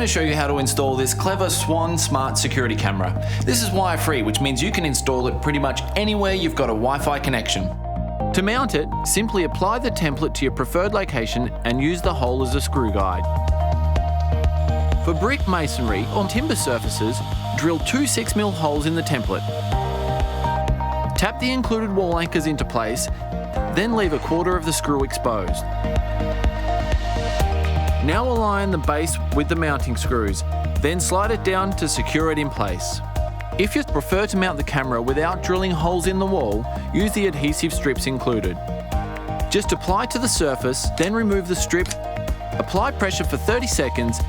to show you how to install this clever Swann Smart Security Camera. This is wire-free, which means you can install it pretty much anywhere you've got a Wi-Fi connection. To mount it, simply apply the template to your preferred location and use the hole as a screw guide. For brick masonry or timber surfaces, drill two 6mm holes in the template. Tap the included wall anchors into place, then leave a quarter of the screw exposed. Now align the base with the mounting screws, then slide it down to secure it in place. If you prefer to mount the camera without drilling holes in the wall, use the adhesive strips included. Just apply to the surface, then remove the strip, apply pressure for 30 seconds,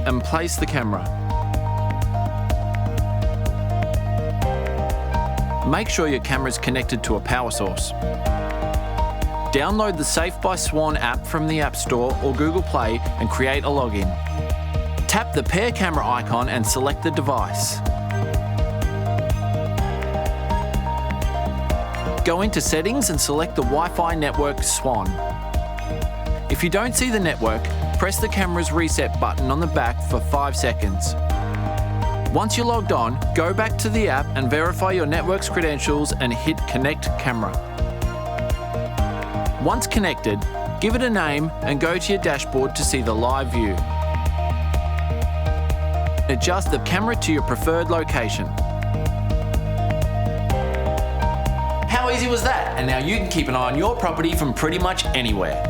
and place the camera. Make sure your camera is connected to a power source. Download the Safe by Swann app from the App Store or Google Play and create a login. Tap the pair camera icon and select the device. Go into Settings and select the Wi-Fi network Swann. If you don't see the network, press the camera's reset button on the back for 5 seconds. Once you're logged on, go back to the app and verify your network's credentials and hit Connect Camera. Once connected, give it a name and go to your dashboard to see the live view. Adjust the camera to your preferred location. How easy was that? And now you can keep an eye on your property from pretty much anywhere.